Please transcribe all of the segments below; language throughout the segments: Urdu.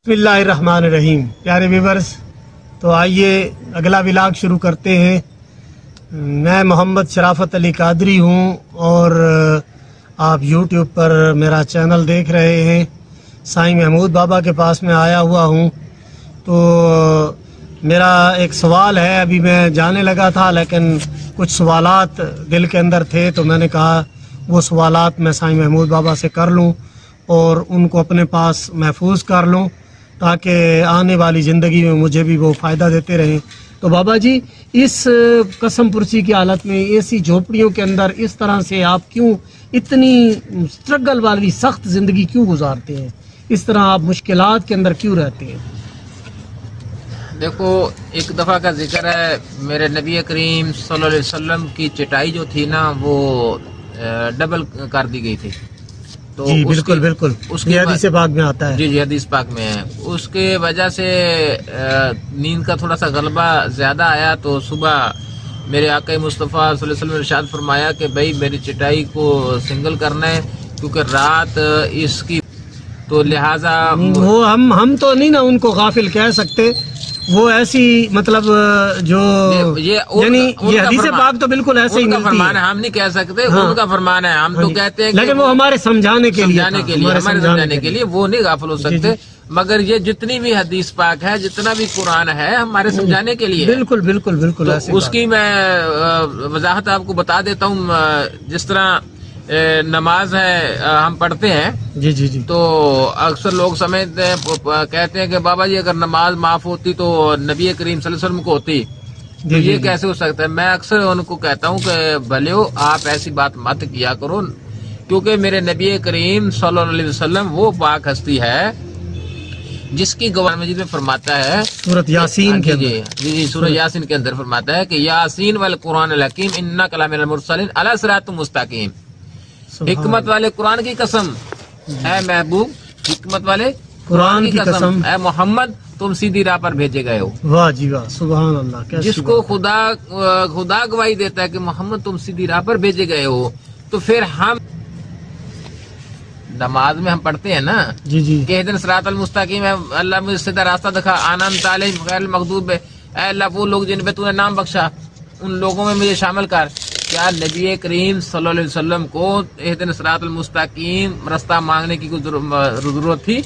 بسم اللہ الرحمن الرحیم. پیارے ویورز، تو آئیے اگلا ولاگ شروع کرتے ہیں. میں محمد شرافت علی قادری ہوں اور آپ یوٹیوب پر میرا چینل دیکھ رہے ہیں. سائیں محمود بابا کے پاس میں آیا ہوا ہوں. تو میرا ایک سوال ہے، ابھی میں جانے لگا تھا لیکن کچھ سوالات دل کے اندر تھے تو میں نے کہا وہ سوالات میں سائیں محمود بابا سے کر لوں اور ان کو اپنے پاس محفوظ کر لوں تاکہ آنے والی زندگی میں مجھے بھی وہ فائدہ دیتے رہیں. تو بابا جی، اس قسم پرسی کی حالت میں ایسی جھوپڑیوں کے اندر اس طرح سے آپ کیوں اتنی سٹرگل والی سخت زندگی کیوں گزارتے ہیں؟ اس طرح آپ مشکلات کے اندر کیوں رہتے ہیں؟ دیکھو، ایک دفعہ کا ذکر ہے، میرے نبی کریم صلی اللہ علیہ وسلم کی چٹائی جو تھی نا وہ ڈبل کر دی گئی تھی. تو جی بالکل بالکل، یہ حدیث پاک میں آتا ہے. جی حدیث پاک میں ہے. اس کے وجہ سے نیند کا تھوڑا سا غلبہ زیادہ آیا تو صبح میرے آقا مصطفیٰ صلی اللہ علیہ وسلم نے ارشاد فرمایا کہ بھائی میری چٹائی کو سنگل کرنا ہے کیونکہ رات اس کی، تو لہٰذا وہ ہم تو نہیں نا ان کو غافل کہہ سکتے. وہ ایسی مطلب جو یعنی یہ حدیث پاک تو بالکل ایسے ہی ان کا ملتی فرمان ہے، ہے. ہم نہیں کہہ سکتے ان کا فرمان ہے. ہم تو کہتے ہیں لیکن وہ ہمارے سمجھانے کے لیے ہمارے سمجھانے کے لیے وہ نہیں غافل ہو سکتے. مگر یہ جتنی بھی حدیث پاک ہے، جتنا بھی قرآن ہے، ہمارے سمجھانے کے لیے. بالکل بالکل بالکل ایسے اس کی میں وضاحت آپ کو بتا دیتا ہوں. جس طرح نماز ہے ہم پڑھتے ہیں، جی جی جی، تو اکثر لوگ سمجھتے ہیں، کہتے ہیں کہ بابا جی اگر نماز معاف ہوتی تو نبی کریم صلی اللہ علیہ وسلم کو ہوتی، تو یہ کیسے ہو سکتا ہے؟ میں اکثر ان کو کہتا ہوں کہ بھلے ہو آپ ایسی بات مت کیا کرو، کیونکہ میرے نبی کریم صلی اللہ علیہ وسلم وہ پاک ہستی ہے جس کی قرآن مجید میں فرماتا ہے سورۃ یاسین کے اندر، جی سورۃ یاسین کے اندر فرماتا ہے کہ یاسین والقرآن الحکیم انک لمن المرسلین علی صراط مستقیم. حکمت والے قرآن کی قسم، اے محبوب، حکمت والے قرآن کی قسم، اے محمد تم سیدھی راہ پر بھیجے گئے ہو. واہ جی واہ، سبحان اللہ. جس کو خدا گواہی دیتا ہے کہ محمد تم سیدھی راہ پر بھیجے گئے ہو، تو پھر ہم نماز میں ہم پڑھتے ہیں نا جی جی کہ اہدنا الصراط المستقیم، اللہ مجھے سیدھا راستہ دکھا، انعمت علیہم غیر المغضوب، اے اللہ وہ لوگ جن پہ تو نے نام بخشا ان لوگوں میں مجھے شامل کر. کیا نبی کریم صلی اللہ علیہ وسلم کو اہدنا الصراط المستقیم رستہ مانگنے کی کوئی ضرورت تھی؟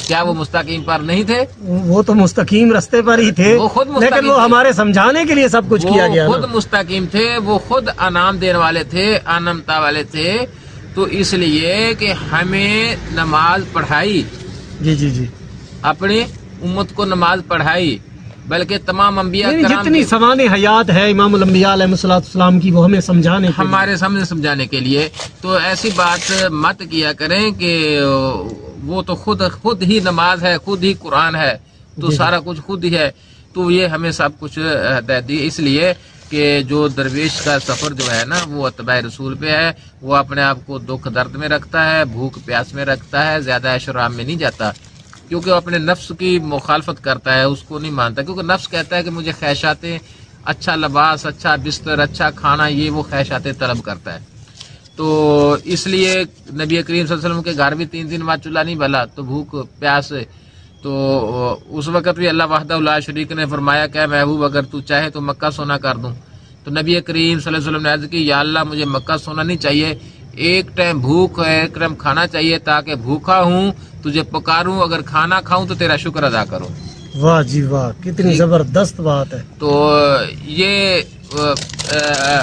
کیا وہ مستقیم پر نہیں تھے؟ وہ تو مستقیم رستے پر ہی تھے، وہ خود مستقیم لیکن وہ ہمارے سمجھانے کے لیے سب کچھ کیا گیا. وہ خود مستقیم تھے، وہ خود انعام دینے والے تھے، انعمتا والے تھے. تو اس لیے کہ ہمیں نماز پڑھائی، جی جی جی، اپنی امت کو نماز پڑھائی، بلکہ تمام انبیاء کرام جتنی سوانح حیات ہے امام الانبیاء علیہ السلام کی وہ ہمیں سمجھانے ہمارے سامنے سمجھانے کے لیے. تو ایسی بات مت کیا کریں کہ وہ تو خود ہی نماز ہے، خود ہی قرآن ہے، تو سارا کچھ خود ہی ہے. تو یہ ہمیں سب کچھ ہدایت دی. اس لیے کہ جو درویش کا سفر جو ہے نا وہ اتباع رسول پہ ہے. وہ اپنے آپ کو دکھ درد میں رکھتا ہے، بھوک پیاس میں رکھتا ہے، زیادہ عیش و آرام میں نہیں جاتا، کیونکہ وہ اپنے نفس کی مخالفت کرتا ہے، اس کو نہیں مانتا. کیونکہ نفس کہتا ہے کہ مجھے خواہشاتیں، اچھا لباس، اچھا بستر، اچھا کھانا، یہ وہ خواہشاتیں طلب کرتا ہے. تو اس لیے نبی کریم صلی اللہ علیہ وسلم کے گھر بھی 3 دن بعد چولہا نہیں بلا، تو بھوک پیاس. تو اس وقت بھی اللہ وحدہ لا شریک نے فرمایا کہ محبوب اگر تو چاہے تو مکہ سونا کر دوں. تو نبی کریم صلی اللہ علیہ وسلم نے عرض کی یا اللہ مجھے مکہ سونا نہیں چاہیے، ایک ٹائم بھوک ہے، ایک ٹائم کھانا چاہیے تاکہ بھوکا ہوں تجھے پکاروں، اگر کھانا کھاؤں تو تیرا شکر ادا کروں. واہ جی واہ، کتنی زبردست بات ہے. تو یہ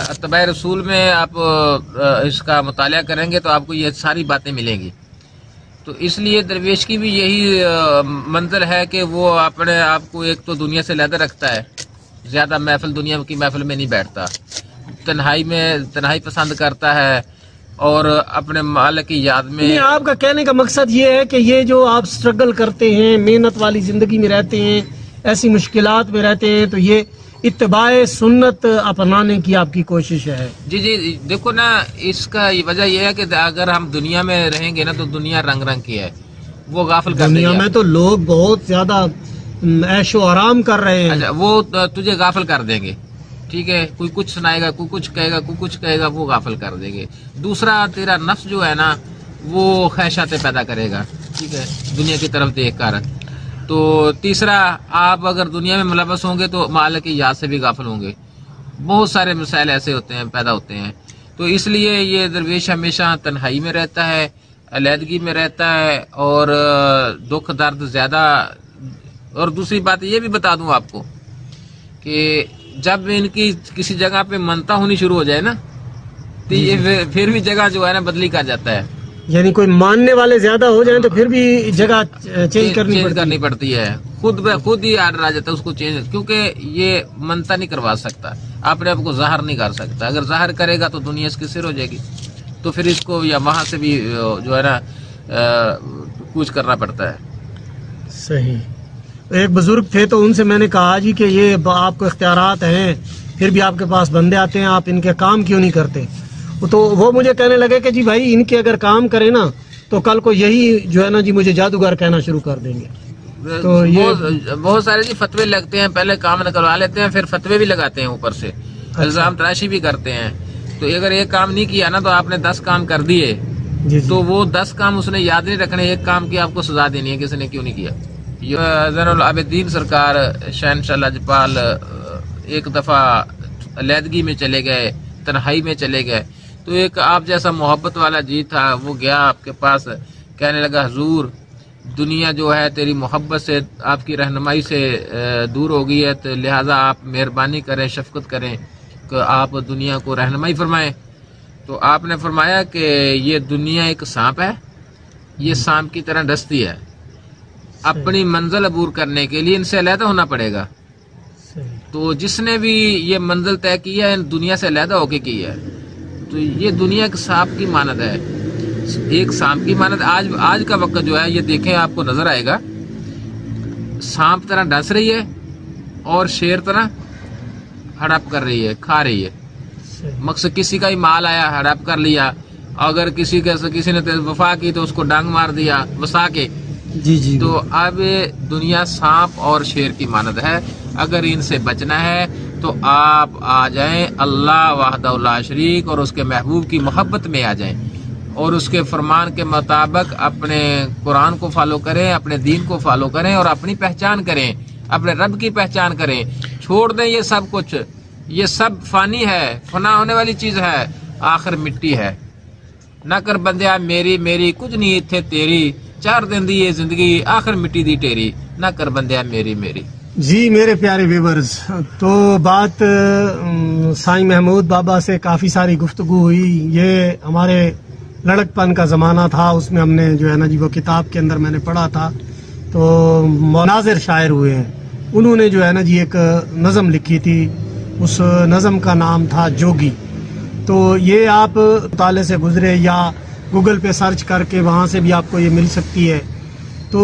اتباع رسول میں آپ اس کا مطالعہ کریں گے تو آپ کو یہ ساری باتیں ملیں گی. تو اس لیے درویش کی بھی یہی منظر ہے کہ وہ اپنے آپ کو ایک تو دنیا سے علیحدہ رکھتا ہے، زیادہ دنیا کی محفل میں نہیں بیٹھتا، تنہائی پسند کرتا ہے، اور اپنے مالک کی یاد میں. آپ کا کہنے کا مقصد یہ ہے کہ یہ جو آپ سٹرگل کرتے ہیں، محنت والی زندگی میں رہتے ہیں، ایسی مشکلات میں رہتے ہیں، تو یہ اتباع سنت اپنانے کی آپ کی کوشش ہے. جی جی، دیکھو نا، اس کا وجہ یہ ہے کہ اگر ہم دنیا میں رہیں گے نا تو دنیا رنگ رنگ کی ہے، وہ غافل کر دے گی. دنیا میں تو لوگ بہت زیادہ عیش و آرام کر رہے ہیں. اچھا، وہ تجھے غافل کر دیں گے، ٹھیک ہے. کوئی کچھ سنائے گا، کوئی کچھ کہے گا، کوئی کچھ کہے گا، وہ غافل کر دیں گے. دوسرا تیرا نفس جو ہے نا وہ خواہشاتیں پیدا کرے گا، ٹھیک ہے، دنیا کی طرف دیکھ کر. تو تیسرا، آپ اگر دنیا میں ملوث ہوں گے تو مالک کی یاد سے بھی غافل ہوں گے. بہت سارے مسائل ایسے ہوتے ہیں، پیدا ہوتے ہیں. تو اس لیے یہ درویش ہمیشہ تنہائی میں رہتا ہے، علیحدگی میں رہتا ہے، اور دکھ درد زیادہ. اور دوسری بات یہ بھی بتا دوں آپ کو کہ جب ان کی کسی جگہ پہ منتا ہونی شروع ہو جائے نا تو یہ پھر بھی جگہ جو ہے نا بدلی کر جاتا ہے. یعنی کوئی ماننے والے زیادہ ہو جائیں تو پھر بھی جگہ چینج کرنی پڑتی ہے. خود بہ خود ہی آرڈر آ جاتا ہے اس کو چینج، کیونکہ یہ منتا نہیں کروا سکتا، اپنے آپ کو ظاہر نہیں کر سکتا. اگر ظاہر کرے گا تو دنیا اس کی سر ہو جائے گی، تو پھر اس کو یا وہاں سے بھی جو ہے نا کچھ کرنا پڑتا ہے. صحیح. ایک بزرگ تھے تو ان سے میں نے کہا جی کہ یہ آپ کو اختیارات ہیں، پھر بھی آپ کے پاس بندے آتے ہیں، آپ ان کے کام کیوں نہیں کرتے؟ تو وہ مجھے کہنے لگے کہ جی بھائی ان کے اگر کام کرے نا تو کل کو یہی جو ہے نا جی مجھے جادوگر کہنا شروع کر دیں گے. تو یہ بہت سارے جی فتوے لگتے ہیں، پہلے کام نکلوا لیتے ہیں، پھر فتوے بھی لگاتے ہیں اوپر سے، الزام تراشی بھی کرتے ہیں. تو اگر ایک کام نہیں کیا نا تو آپ نے 10 کام کر دیے تو وہ 10 کام اس نے یاد نہیں رکھنے، ایک کام کی آپ کو سزا دینی ہے کہ اس نے کیوں نہیں کیا. زین العابدین سرکار شہنشاہ لاجپال ایک دفعہ علیحدگی میں چلے گئے، تنہائی میں چلے گئے. تو ایک آپ جیسا محبت والا جی تھا، وہ گیا آپ کے پاس، کہنے لگا حضور دنیا جو ہے تیری محبت سے، آپ کی رہنمائی سے دور ہو گئی ہے، تو لہٰذا آپ مہربانی کریں، شفقت کریں کہ آپ دنیا کو رہنمائی فرمائیں. تو آپ نے فرمایا کہ یہ دنیا ایک سانپ ہے، یہ سانپ کی طرح ڈستی ہے، اپنی منزل عبور کرنے کے لیے ان سے علیحدہ ہونا پڑے گا. تو جس نے بھی یہ منزل طے کی ہے دنیا سے علیحدہ ہو کے کی ہے. تو یہ دنیا ایک سانپ کی مانند ہے، ایک سانپ کی مانند. آج کا وقت جو ہے یہ دیکھیں آپ کو نظر آئے گا، سانپ طرح ڈس رہی ہے اور شیر طرح ہڑپ کر رہی ہے، کھا رہی ہے. مقصد کسی کا ہی مال آیا ہڑپ کر لیا، اگر کسی نے وفا کی تو اس کو ڈانگ مار دیا وسا کے. جی. تو اب دنیا سانپ اور شیر کی مانند ہے. اگر ان سے بچنا ہے تو آپ آ جائیں اللہ وحدہ لا شریک اور اس کے محبوب کی محبت میں آ جائیں، اور اس کے فرمان کے مطابق اپنے قرآن کو فالو کریں، اپنے دین کو فالو کریں، اور اپنی پہچان کریں، اپنے رب کی پہچان کریں. چھوڑ دیں یہ سب کچھ، یہ سب فانی ہے، فنا ہونے والی چیز ہے، آخر مٹی ہے. نہ کر بندیا میری میری، کچھ نہیں تھے تیری، 4 دن دی یہ زندگی، آخر مٹی دی ٹیری. نہ کر بندیا میری میری. جی میرے پیارے ویورز، تو بات سائیں محمود بابا سے کافی ساری گفتگو ہوئی. یہ ہمارے لڑک پن کا زمانہ تھا، اس میں ہم نے جو ہے نا جی وہ کتاب کے اندر میں نے پڑھا تھا. تو مناظر شاعر ہوئے ہیں، انہوں نے جو ہے نا جی ایک نظم لکھی تھی، اس نظم کا نام تھا جوگی. تو یہ آپ مطالعے سے گزرے یا گوگل پہ سرچ کر کے وہاں سے بھی آپ کو یہ مل سکتی ہے. تو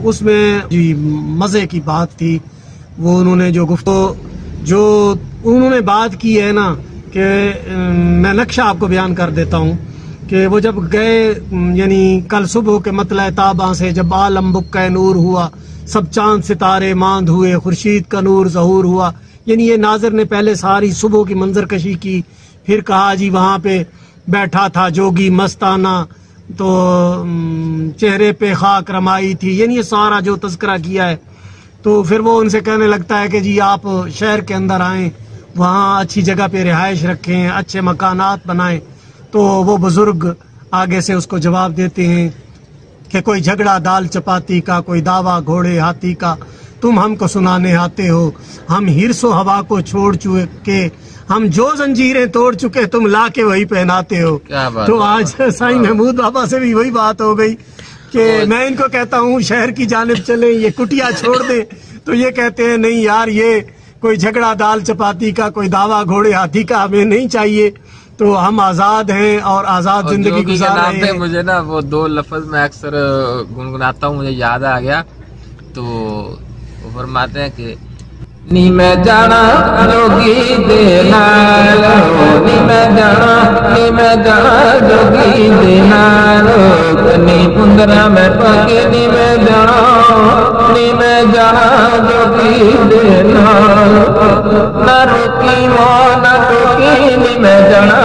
اس میں جی مزے کی بات تھی. وہ انہوں نے جو انہوں نے بات کی ہے نا کہ میں نقشہ آپ کو بیان کر دیتا ہوں کہ وہ جب گئے، یعنی کل صبح کے مطلع تاباں سے جب عالم بکہ نور ہوا، سب چاند ستارے ماند ہوئے، خورشید کا نور ظہور ہوا. یعنی یہ ناظر نے پہلے ساری صبح کی منظر کشی کی، پھر کہا جی وہاں پہ بیٹھا تھا جوگی مستانہ، تو چہرے پہ خاک رمائی تھی. یعنی یہ سارا جو تذکرہ کیا ہے. تو پھر وہ ان سے کہنے لگتا ہے کہ جی آپ شہر کے اندر آئیں، وہاں اچھی جگہ پہ رہائش رکھیں، اچھے مکانات بنائیں. تو وہ بزرگ آگے سے اس کو جواب دیتے ہیں کہ کوئی جھگڑا دال چپاتی کا، کوئی دعویٰ گھوڑے ہاتھی کا، تم ہم کو سنانے آتے ہو. ہم ہرس و ہوا کو چھوڑ چکے، ہم جو زنجیریں توڑ چکے تم لا کے وہی پہناتے ہو. تو آج سائیں محمود بابا سے بھی وہی بات ہو گئی کہ میں ان کو کہتا ہوں شہر کی جانب چلیں، یہ کٹیا چھوڑ دیں، تو یہ کہتے ہیں نہیں یار، یہ کوئی جھگڑا دال چپاتی کا، کوئی دعویٰ گھوڑے ہاتھی کا ہمیں نہیں چاہیے. تو ہم آزاد ہیں اور آزاد زندگی گزار رہے ہیں. مجھے نا وہ 2 لفظ میں اکثر گنگناتا ہوں، مجھے یاد آ گیا. تو فرماتے ہیں کہ نی میں جانا جوگی دے نالو، نی میں جانا جوگی دے نالو، نی پندرا میں پاکے، نی میں جانا جوگی دے نالو، نہ روکی وہ نہ ٹوکی، نی میں جانا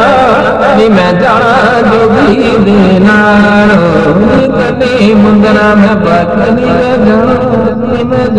جوگی دے نالو، نی پندرا میں پاکے، نی میں